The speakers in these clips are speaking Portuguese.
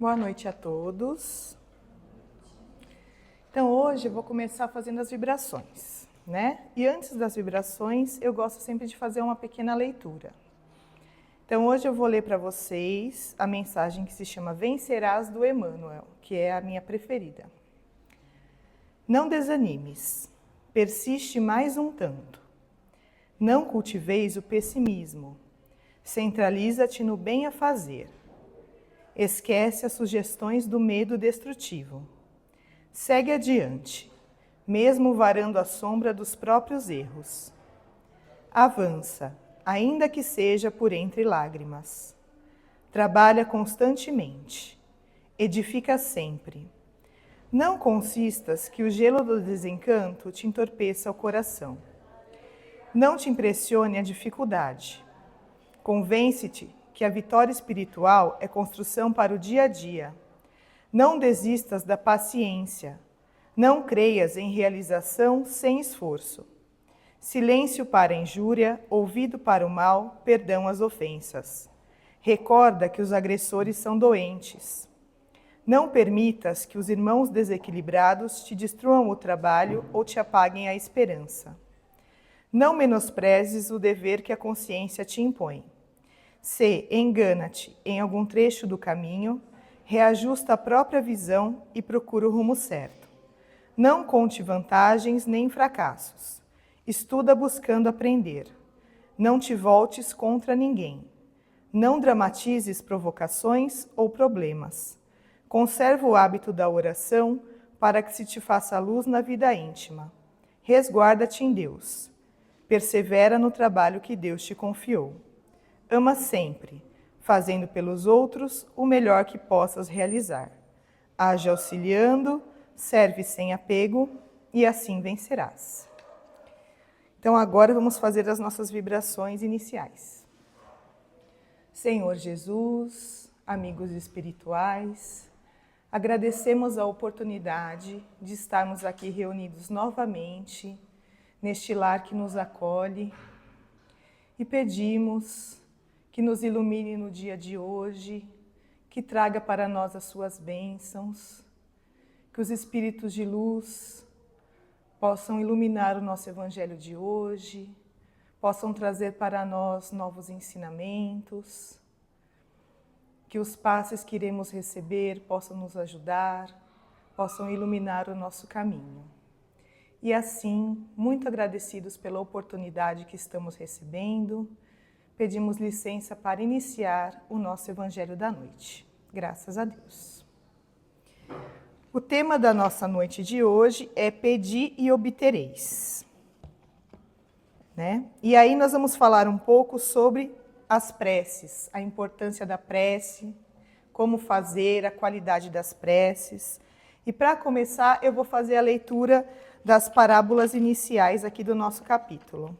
Boa noite a todos. Então, hoje eu vou começar fazendo as vibrações, né? E antes das vibrações, eu gosto sempre de fazer uma pequena leitura. Então, hoje eu vou ler para vocês a mensagem que se chama Vencerás, do Emmanuel, que é a minha preferida. Não desanimes, persiste mais um tanto. Não cultiveis o pessimismo, centraliza-te no bem a fazer. Esquece as sugestões do medo destrutivo. Segue adiante, mesmo varando a sombra dos próprios erros. Avança, ainda que seja por entre lágrimas. Trabalha constantemente. Edifica sempre. Não consistas que o gelo do desencanto te entorpeça o coração. Não te impressione a dificuldade. Convence-te que a vitória espiritual é construção para o dia a dia. Não desistas da paciência. Não creias em realização sem esforço. Silêncio para a injúria, ouvido para o mal, perdão às ofensas. Recorda que os agressores são doentes. Não permitas que os irmãos desequilibrados te destruam o trabalho ou te apaguem a esperança. Não menosprezes o dever que a consciência te impõe. Se engana-te em algum trecho do caminho, reajusta a própria visão e procura o rumo certo. Não conte vantagens nem fracassos. Estuda buscando aprender. Não te voltes contra ninguém. Não dramatizes provocações ou problemas. Conserva o hábito da oração para que se te faça luz na vida íntima. Resguarda-te em Deus. Persevera no trabalho que Deus te confiou. Ama sempre, fazendo pelos outros o melhor que possas realizar. Age auxiliando, serve sem apego e assim vencerás. Então agora vamos fazer as nossas vibrações iniciais. Senhor Jesus, amigos espirituais, agradecemos a oportunidade de estarmos aqui reunidos novamente, neste lar que nos acolhe, e pedimos que nos ilumine no dia de hoje, que traga para nós as suas bênçãos, que os espíritos de luz possam iluminar o nosso evangelho de hoje, possam trazer para nós novos ensinamentos, que os passes que iremos receber possam nos ajudar, possam iluminar o nosso caminho. E assim, muito agradecidos pela oportunidade que estamos recebendo, pedimos licença para iniciar o nosso Evangelho da noite. Graças a Deus. O tema da nossa noite de hoje é Pedi e obtereis. Né? E aí nós vamos falar um pouco sobre as preces, a importância da prece, como fazer, a qualidade das preces. E para começar, eu vou fazer a leitura das parábolas iniciais aqui do nosso capítulo.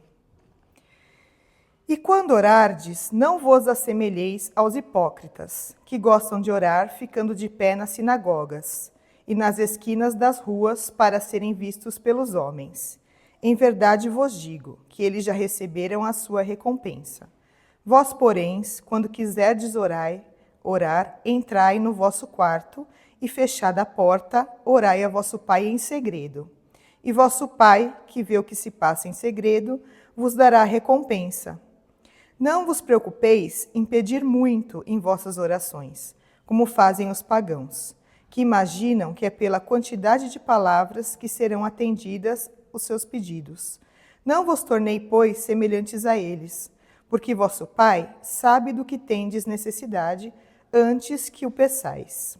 E quando orardes, não vos assemelheis aos hipócritas, que gostam de orar ficando de pé nas sinagogas e nas esquinas das ruas para serem vistos pelos homens. Em verdade vos digo que eles já receberam a sua recompensa. Vós, porém, quando quiserdes orar, entrai no vosso quarto e, fechada a porta, orai a vosso Pai em segredo. E vosso Pai, que vê o que se passa em segredo, vos dará a recompensa. Não vos preocupeis em pedir muito em vossas orações, como fazem os pagãos, que imaginam que é pela quantidade de palavras que serão atendidas os seus pedidos. Não vos tornei, pois, semelhantes a eles, porque vosso Pai sabe do que tendes necessidade antes que o peçais.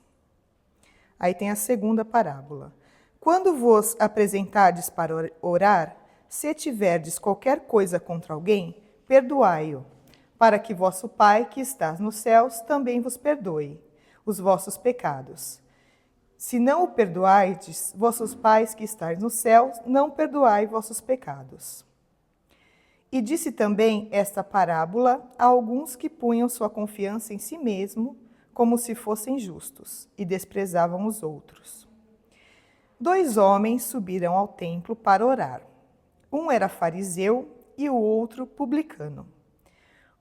Aí tem a segunda parábola. Quando vos apresentardes para orar, se tiverdes qualquer coisa contra alguém, perdoai-o, para que vosso Pai, que estás nos céus, também vos perdoe os vossos pecados. Se não o perdoardes, vossos pais que estáis nos céus, não perdoai vossos pecados. E disse também esta parábola a alguns que punham sua confiança em si mesmo, como se fossem justos, e desprezavam os outros. 2 homens subiram ao templo para orar. Um era fariseu e o outro publicano.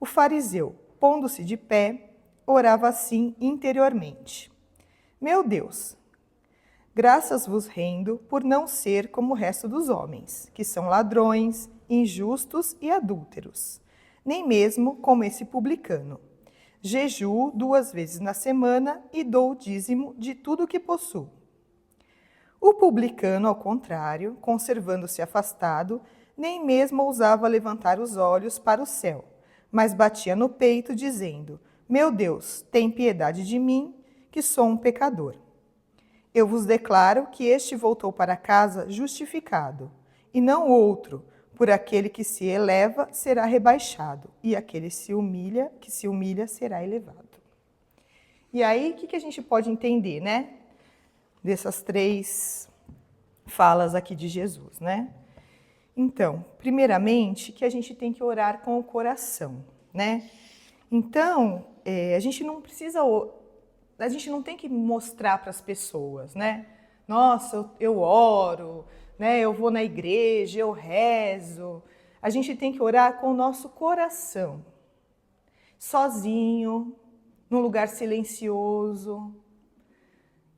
O fariseu, pondo-se de pé, orava assim interiormente. Meu Deus, graças vos rendo por não ser como o resto dos homens, que são ladrões, injustos e adúlteros, nem mesmo como esse publicano. Jejuo 2 vezes na semana e dou o dízimo de tudo o que possuo. O publicano, ao contrário, conservando-se afastado, nem mesmo ousava levantar os olhos para o céu, mas batia no peito, dizendo: Meu Deus, tem piedade de mim, que sou um pecador. Eu vos declaro que este voltou para casa justificado, e não outro, por aquele que se eleva será rebaixado, e aquele que se humilha será elevado. E aí, o que a gente pode entender, né? Dessas 3 falas aqui de Jesus, né? Então, primeiramente, que a gente tem que orar com o coração, né? Então, a gente não tem que mostrar para as pessoas, né? Nossa, eu oro, né? Eu vou na igreja, eu rezo. A gente tem que orar com o nosso coração, sozinho, num lugar silencioso.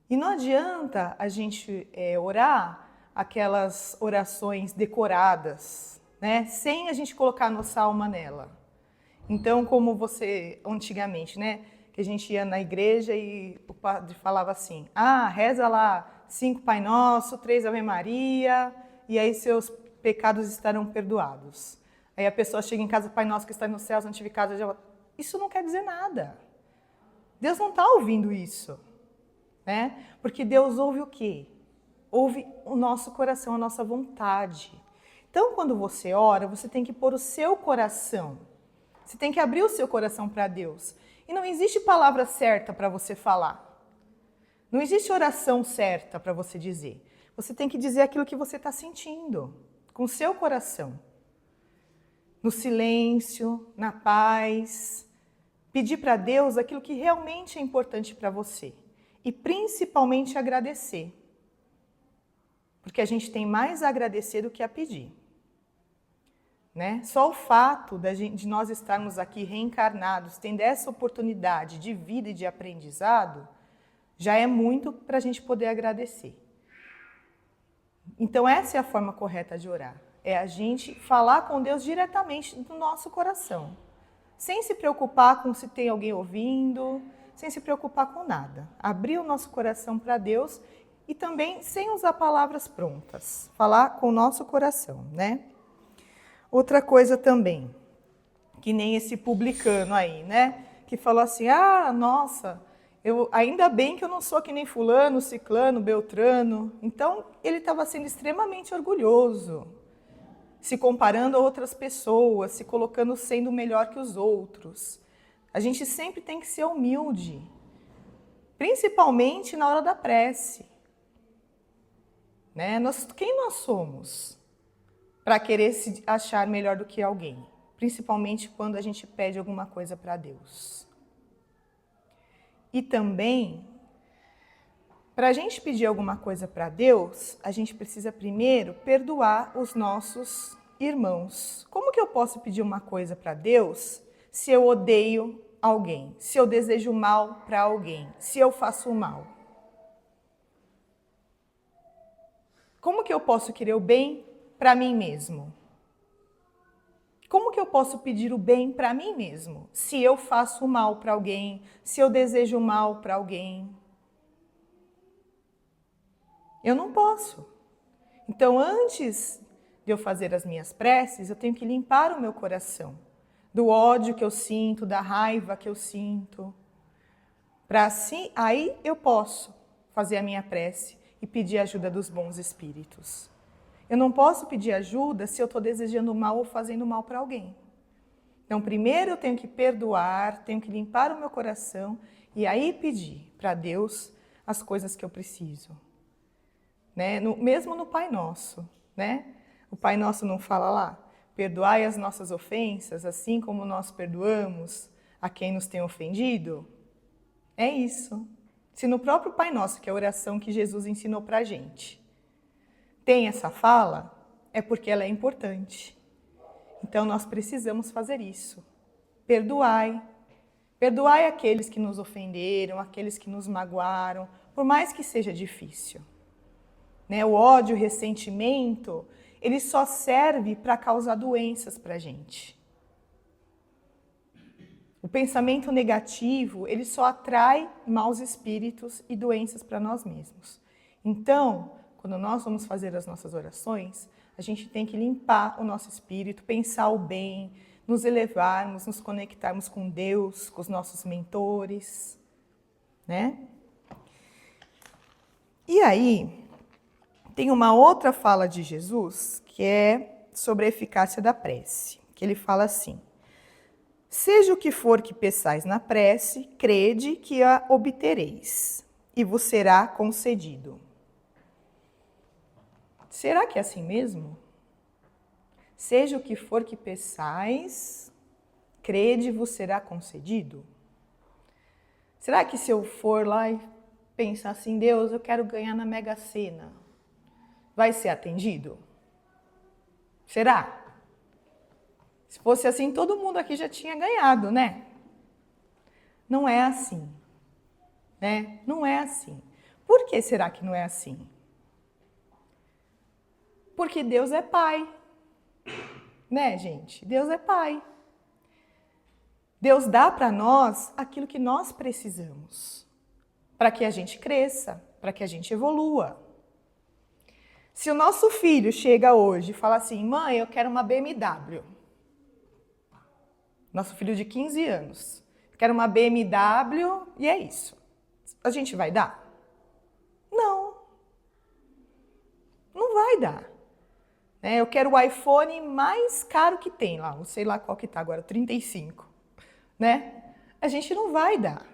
E não adianta a gente orar aquelas orações decoradas, né? Sem a gente colocar nossa alma nela. Então, como antigamente, né? Que a gente ia na igreja e o padre falava assim: reza lá 5 Pai Nosso, 3 Ave Maria, e aí seus pecados estarão perdoados. Aí a pessoa chega em casa: Pai Nosso que está no céu, santificado. Isso não quer dizer nada. Deus não está ouvindo isso, né? Porque Deus ouve o quê? Ouve o nosso coração, a nossa vontade. Então, quando você ora, você tem que pôr o seu coração. Você tem que abrir o seu coração para Deus. E não existe palavra certa para você falar. Não existe oração certa para você dizer. Você tem que dizer aquilo que você está sentindo, com o seu coração. No silêncio, na paz. Pedir para Deus aquilo que realmente é importante para você. E principalmente agradecer. Porque a gente tem mais a agradecer do que a pedir. Né? Só o fato de nós estarmos aqui reencarnados, tendo essa oportunidade de vida e de aprendizado, já é muito para a gente poder agradecer. Então essa é a forma correta de orar. É a gente falar com Deus diretamente do nosso coração. Sem se preocupar com se tem alguém ouvindo, sem se preocupar com nada. Abrir o nosso coração para Deus e também sem usar palavras prontas. Falar com o nosso coração, né? Outra coisa também, que nem esse publicano aí, né? Que falou assim: nossa, ainda bem que eu não sou que nem fulano, ciclano, beltrano. Então, ele estava sendo extremamente orgulhoso, se comparando a outras pessoas, se colocando sendo melhor que os outros. A gente sempre tem que ser humilde, principalmente na hora da prece. Né? Quem nós somos para querer se achar melhor do que alguém? Principalmente quando a gente pede alguma coisa para Deus. E também, para a gente pedir alguma coisa para Deus, a gente precisa primeiro perdoar os nossos irmãos. Como que eu posso pedir uma coisa para Deus se eu odeio alguém, se eu desejo mal para alguém, se eu faço mal? Como que eu posso querer o bem para mim mesmo? Como que eu posso pedir o bem para mim mesmo, se eu faço mal para alguém, se eu desejo mal para alguém? Eu não posso. Então, antes de eu fazer as minhas preces, eu tenho que limpar o meu coração do ódio que eu sinto, da raiva que eu sinto. Para assim, aí eu posso fazer a minha prece e pedir a ajuda dos bons espíritos. Eu não posso pedir ajuda se eu estou desejando mal ou fazendo mal para alguém. Então, primeiro eu tenho que perdoar, tenho que limpar o meu coração e aí pedir para Deus as coisas que eu preciso. Né? Mesmo no Pai Nosso, né? O Pai Nosso não fala lá: perdoai as nossas ofensas, assim como nós perdoamos a quem nos tem ofendido? É isso. Se no próprio Pai Nosso, que é a oração que Jesus ensinou para a gente, tem essa fala, é porque ela é importante. Então nós precisamos fazer isso. Perdoai. Perdoai aqueles que nos ofenderam, aqueles que nos magoaram, por mais que seja difícil. Né? O ódio, o ressentimento, ele só serve para causar doenças para a gente. O pensamento negativo, ele só atrai maus espíritos e doenças para nós mesmos. Então, quando nós vamos fazer as nossas orações, a gente tem que limpar o nosso espírito, pensar o bem, nos elevarmos, nos conectarmos com Deus, com os nossos mentores, né? E aí, tem uma outra fala de Jesus, que é sobre a eficácia da prece, que ele fala assim: seja o que for que peçais na prece, crede que a obtereis, e vos será concedido. Será que é assim mesmo? Seja o que for que peçais, crede, vos será concedido? Será que se eu for lá e pensar assim, Deus, eu quero ganhar na Mega Sena, vai ser atendido? Será? Se fosse assim, todo mundo aqui já tinha ganhado, né? Não é assim, né? Não é assim. Por que será que não é assim? Porque Deus é Pai, né, gente? Deus é Pai. Deus dá para nós aquilo que nós precisamos, para que a gente cresça, para que a gente evolua. Se o nosso filho chega hoje e fala assim, mãe, eu quero uma BMW. Nosso filho de 15 anos, quero uma BMW e é isso. A gente vai dar? Não. Não vai dar. Eu quero o iPhone mais caro que tem lá, não sei lá qual que tá agora, 35. Né? A gente não vai dar.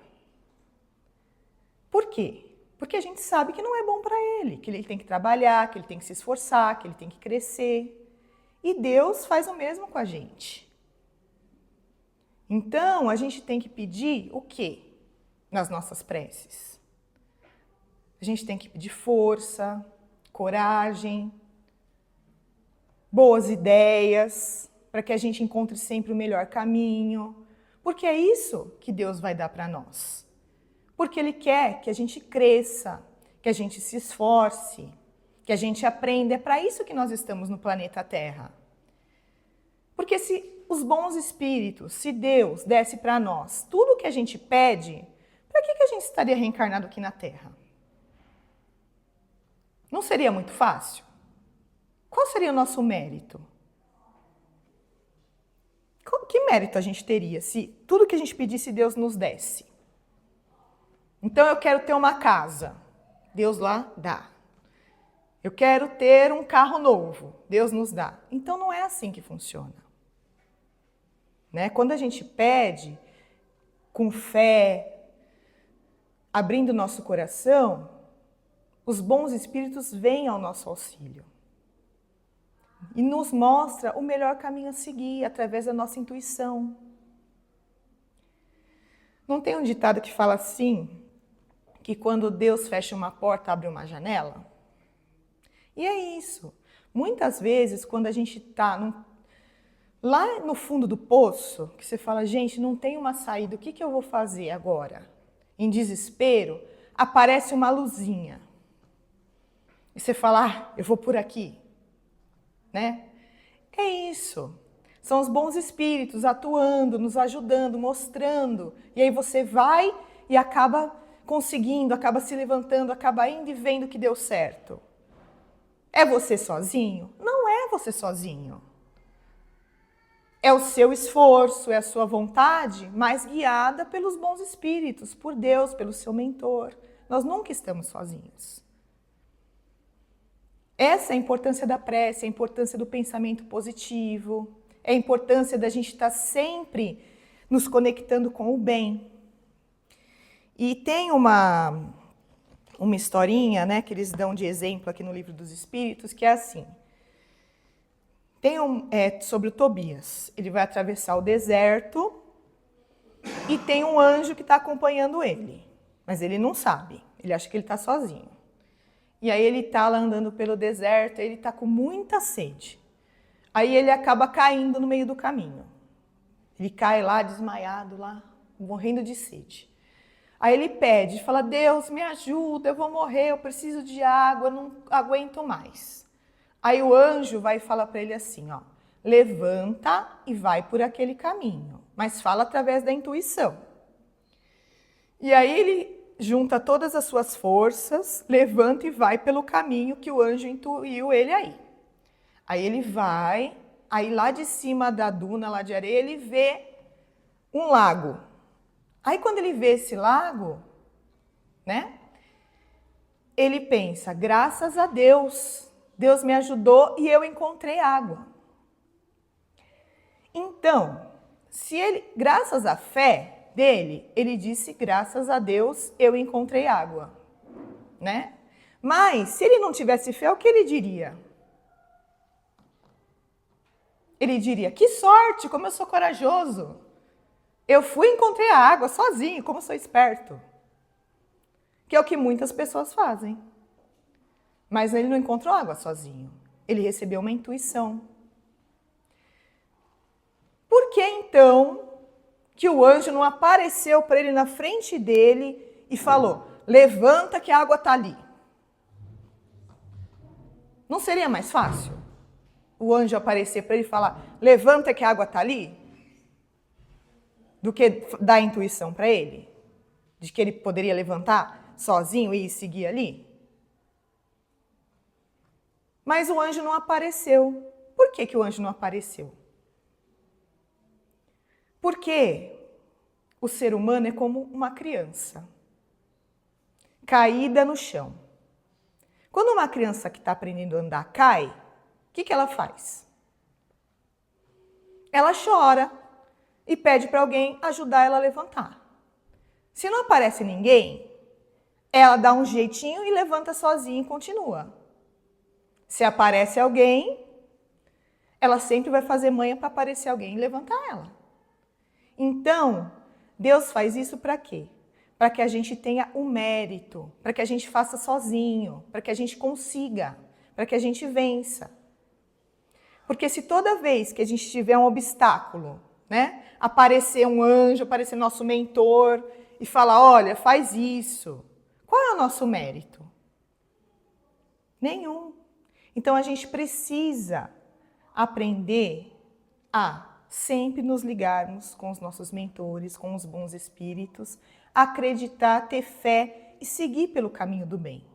Por quê? Porque a gente sabe que não é bom para ele, que ele tem que trabalhar, que ele tem que se esforçar, que ele tem que crescer. E Deus faz o mesmo com a gente. Então, a gente tem que pedir o quê nas nossas preces? A gente tem que pedir força, coragem, boas ideias, para que a gente encontre sempre o melhor caminho. Porque é isso que Deus vai dar para nós. Porque Ele quer que a gente cresça, que a gente se esforce, que a gente aprenda. É para isso que nós estamos no planeta Terra. Porque se os bons espíritos, se Deus desse para nós tudo o que a gente pede, para que a gente estaria reencarnado aqui na Terra? Não seria muito fácil? Qual seria o nosso mérito? Que mérito a gente teria se tudo que a gente pedisse Deus nos desse? Então eu quero ter uma casa, Deus lá dá. Eu quero ter um carro novo, Deus nos dá. Então não é assim que funciona. Né? Quando a gente pede com fé, abrindo nosso coração, os bons espíritos vêm ao nosso auxílio. E nos mostra o melhor caminho a seguir, através da nossa intuição. Não tem um ditado que fala assim, que quando Deus fecha uma porta, abre uma janela? E é isso. Muitas vezes, quando a gente está lá no fundo do poço, que você fala, gente, não tem uma saída, o que eu vou fazer agora? Em desespero, aparece uma luzinha. E você fala, eu vou por aqui. Né? É isso. São os bons espíritos atuando, nos ajudando, mostrando. E aí você vai e acaba conseguindo, acaba se levantando, acaba indo e vendo que deu certo. É você sozinho? Não é você sozinho. É o seu esforço, é a sua vontade, mas guiada pelos bons espíritos, por Deus, pelo seu mentor. Nós nunca estamos sozinhos. Essa é a importância da prece, a importância do pensamento positivo, é a importância da gente estar sempre nos conectando com o bem. E tem uma historinha, né, que eles dão de exemplo aqui no Livro dos Espíritos, que é assim. Sobre o Tobias. Ele vai atravessar o deserto e tem um anjo que está acompanhando ele. Mas ele não sabe, ele acha que ele está sozinho. E aí ele está lá andando pelo deserto, ele está com muita sede. Aí ele acaba caindo no meio do caminho. Ele cai lá, desmaiado lá, morrendo de sede. Aí ele pede, fala, Deus, me ajuda, eu vou morrer, eu preciso de água, eu não aguento mais. Aí o anjo vai falar para ele assim, ó, levanta e vai por aquele caminho, mas fala através da intuição. E aí ele junta todas as suas forças, levanta e vai pelo caminho que o anjo intuiu ele aí. Aí ele vai, aí lá de cima da duna, lá de areia, ele vê um lago. Aí quando ele vê esse lago, né, ele pensa, graças a Deus, Deus me ajudou e eu encontrei água. Então, se ele, graças à fé dele, ele disse, graças a Deus, eu encontrei água, né? Mas, se ele não tivesse fé, o que ele diria? Ele diria, que sorte, como eu sou corajoso. Eu fui e encontrei a água sozinho, como eu sou esperto. Que é o que muitas pessoas fazem. Mas ele não encontrou água sozinho. Ele recebeu uma intuição. Por que então que o anjo não apareceu para ele na frente dele e falou, levanta que a água está ali? Não seria mais fácil o anjo aparecer para ele e falar, levanta que a água está ali? Do que dar a intuição para ele? De que ele poderia levantar sozinho e seguir ali? Mas o anjo não apareceu. Por que o anjo não apareceu? Porque o ser humano é como uma criança, caída no chão. Quando uma criança que está aprendendo a andar cai, o que ela faz? Ela chora e pede para alguém ajudar ela a levantar. Se não aparece ninguém, ela dá um jeitinho e levanta sozinha e continua. Se aparece alguém, ela sempre vai fazer manha para aparecer alguém e levantar ela. Então, Deus faz isso para quê? Para que a gente tenha o mérito, para que a gente faça sozinho, para que a gente consiga, para que a gente vença. Porque se toda vez que a gente tiver um obstáculo, né, aparecer um anjo, aparecer nosso mentor e falar, olha, faz isso, qual é o nosso mérito? Nenhum. Então a gente precisa aprender a sempre nos ligarmos com os nossos mentores, com os bons espíritos, acreditar, ter fé e seguir pelo caminho do bem.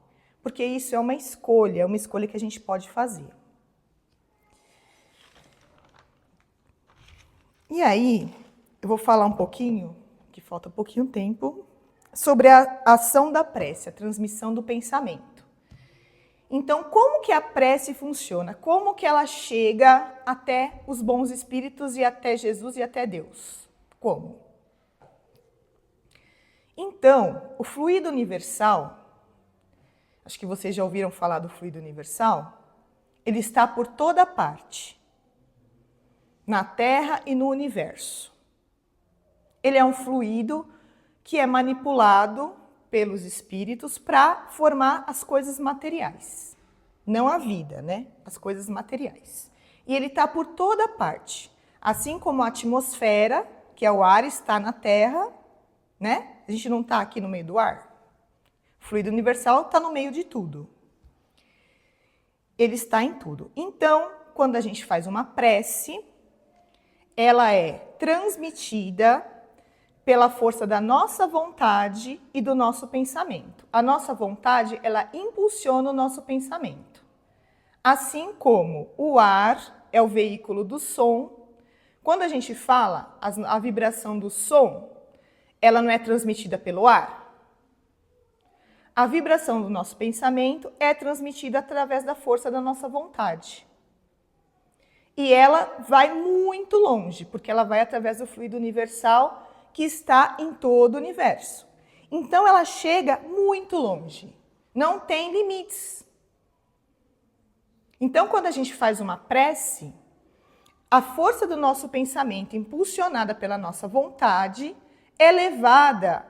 Porque isso é uma escolha que a gente pode fazer. E aí, eu vou falar um pouquinho, que falta um pouquinho tempo, sobre a ação da prece, a transmissão do pensamento. Então, como que a prece funciona? Como que ela chega até os bons espíritos e até Jesus e até Deus? Como? Então, o fluido universal, acho que vocês já ouviram falar do fluido universal, ele está por toda parte, na Terra e no universo. Ele é um fluido que é manipulado pelos espíritos para formar as coisas materiais. Não a vida, né? As coisas materiais. E ele está por toda parte. Assim como a atmosfera, que é o ar, está na Terra, né? A gente não está aqui no meio do ar. O fluido universal está no meio de tudo. Ele está em tudo. Então, quando a gente faz uma prece, ela é transmitida pela força da nossa vontade e do nosso pensamento. A nossa vontade, ela impulsiona o nosso pensamento. Assim como o ar é o veículo do som, quando a gente fala, a vibração do som, ela não é transmitida pelo ar? A vibração do nosso pensamento é transmitida através da força da nossa vontade. E ela vai muito longe, porque ela vai através do fluido universal que está em todo o universo. Então, ela chega muito longe, não tem limites. Então, quando a gente faz uma prece, a força do nosso pensamento, impulsionada pela nossa vontade, é levada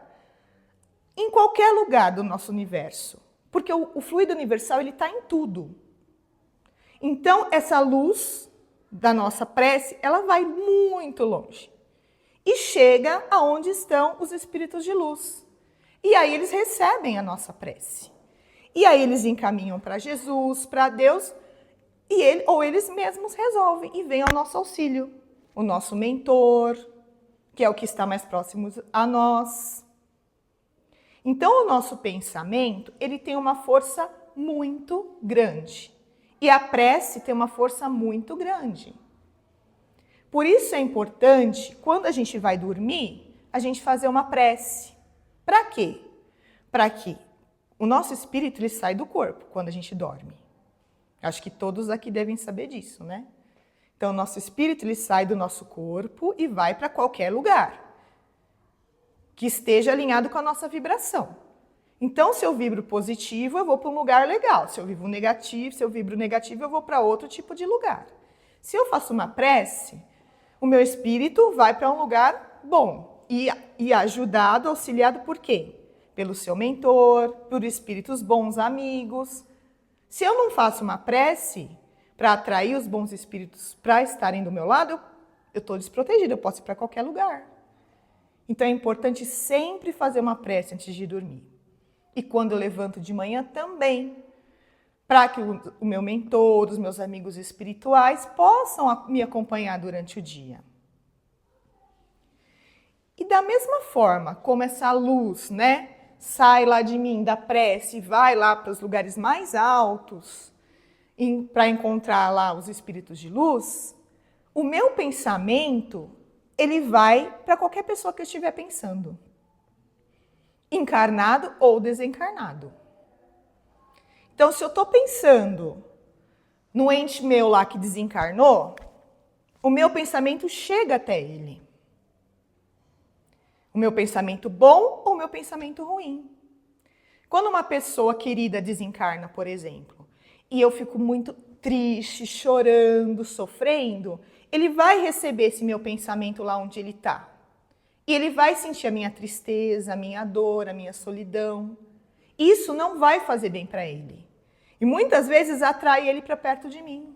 em qualquer lugar do nosso universo, porque o fluido universal ele está em tudo. Então, essa luz da nossa prece, ela vai muito longe. E chega aonde estão os espíritos de luz. E aí eles recebem a nossa prece. E aí eles encaminham para Jesus, para Deus, ou eles mesmos resolvem e vêm ao nosso auxílio. O nosso mentor, que é o que está mais próximo a nós. Então, o nosso pensamento, ele tem uma força muito grande. E a prece tem uma força muito grande. Por isso é importante, quando a gente vai dormir, a gente fazer uma prece. Para quê? Para que o nosso espírito ele sai do corpo quando a gente dorme. Acho que todos aqui devem saber disso, né? Então, o nosso espírito ele sai do nosso corpo e vai para qualquer lugar que esteja alinhado com a nossa vibração. Então, se eu vibro positivo, eu vou para um lugar legal. Se eu vibro negativo, eu vou para outro tipo de lugar. Se eu faço uma prece, o meu espírito vai para um lugar bom e ajudado, auxiliado por quê? Pelo seu mentor, por espíritos bons amigos. Se eu não faço uma prece para atrair os bons espíritos para estarem do meu lado, eu estou desprotegida, eu posso ir para qualquer lugar. Então é importante sempre fazer uma prece antes de dormir. E quando eu levanto de manhã também, para que o meu mentor, os meus amigos espirituais possam me acompanhar durante o dia. E da mesma forma como essa luz, né, sai lá de mim, da prece, e vai lá para os lugares mais altos, para encontrar lá os espíritos de luz, o meu pensamento, ele vai para qualquer pessoa que eu estiver pensando. Encarnado ou desencarnado. Então, se eu estou pensando no ente meu lá que desencarnou, o meu pensamento chega até ele. O meu pensamento bom ou o meu pensamento ruim. Quando uma pessoa querida desencarna, por exemplo, e eu fico muito triste, chorando, sofrendo, ele vai receber esse meu pensamento lá onde ele está. E ele vai sentir a minha tristeza, a minha dor, a minha solidão. Isso não vai fazer bem para ele. E muitas vezes atrai ele para perto de mim.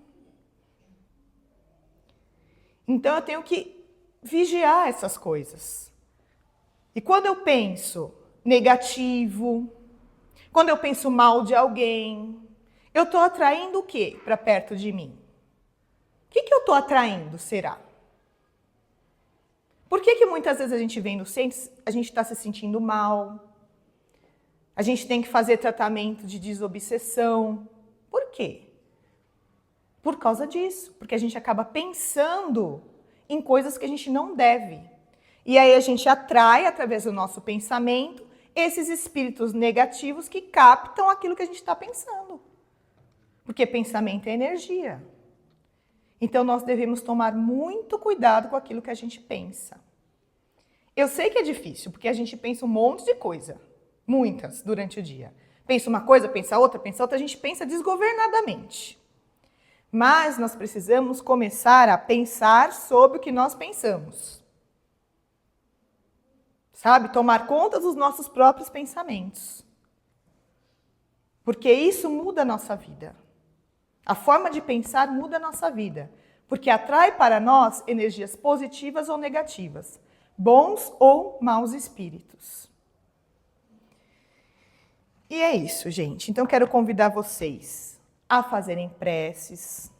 Então eu tenho que vigiar essas coisas. E quando eu penso negativo, quando eu penso mal de alguém, eu estou atraindo o quê para perto de mim? O que eu estou atraindo, será? Por que muitas vezes a gente vem no centro, a gente está se sentindo mal? A gente tem que fazer tratamento de desobsessão. Por quê? Por causa disso. Porque a gente acaba pensando em coisas que a gente não deve. E aí a gente atrai, através do nosso pensamento, esses espíritos negativos que captam aquilo que a gente está pensando. Porque pensamento é energia. Então, nós devemos tomar muito cuidado com aquilo que a gente pensa. Eu sei que é difícil, porque a gente pensa um monte de coisa. Muitas, durante o dia. Pensa uma coisa, pensa outra, a gente pensa desgovernadamente. Mas nós precisamos começar a pensar sobre o que nós pensamos. Sabe? Tomar conta dos nossos próprios pensamentos. Porque isso muda a nossa vida. A forma de pensar muda a nossa vida, porque atrai para nós energias positivas ou negativas, bons ou maus espíritos. E é isso, gente. Então, quero convidar vocês a fazerem preces,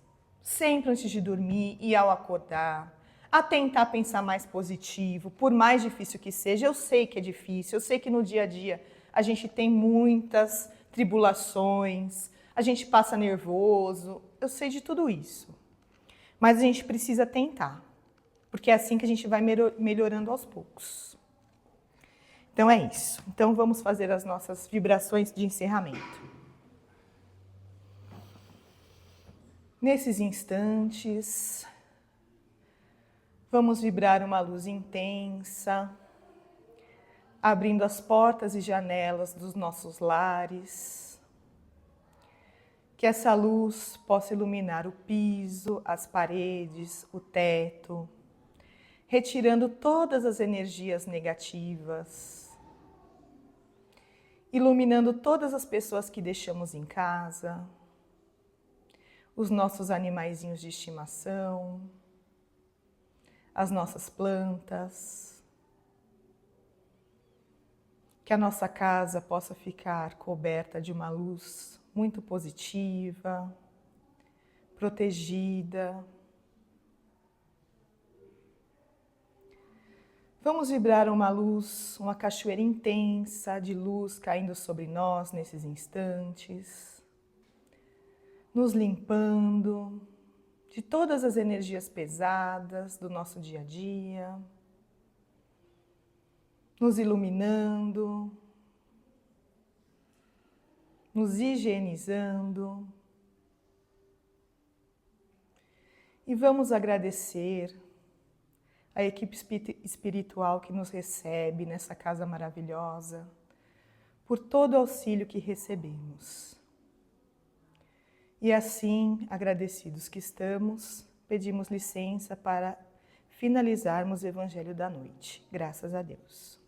sempre antes de dormir e ao acordar, a tentar pensar mais positivo, por mais difícil que seja. Eu sei que é difícil, eu sei que no dia a dia a gente tem muitas tribulações, a gente passa nervoso, eu sei de tudo isso. Mas a gente precisa tentar, porque é assim que a gente vai melhorando aos poucos. Então é isso. Então vamos fazer as nossas vibrações de encerramento. Nesses instantes, vamos vibrar uma luz intensa, abrindo as portas e janelas dos nossos lares. Que essa luz possa iluminar o piso, as paredes, o teto, retirando todas as energias negativas, iluminando todas as pessoas que deixamos em casa, os nossos animaizinhos de estimação, as nossas plantas. Que a nossa casa possa ficar coberta de uma luz muito positiva, protegida. Vamos vibrar uma luz, uma cachoeira intensa de luz caindo sobre nós nesses instantes, nos limpando de todas as energias pesadas do nosso dia a dia, nos iluminando, nos higienizando. E vamos agradecer a equipe espiritual que nos recebe nessa casa maravilhosa, por todo o auxílio que recebemos. E assim, agradecidos que estamos, pedimos licença para finalizarmos o Evangelho da Noite. Graças a Deus.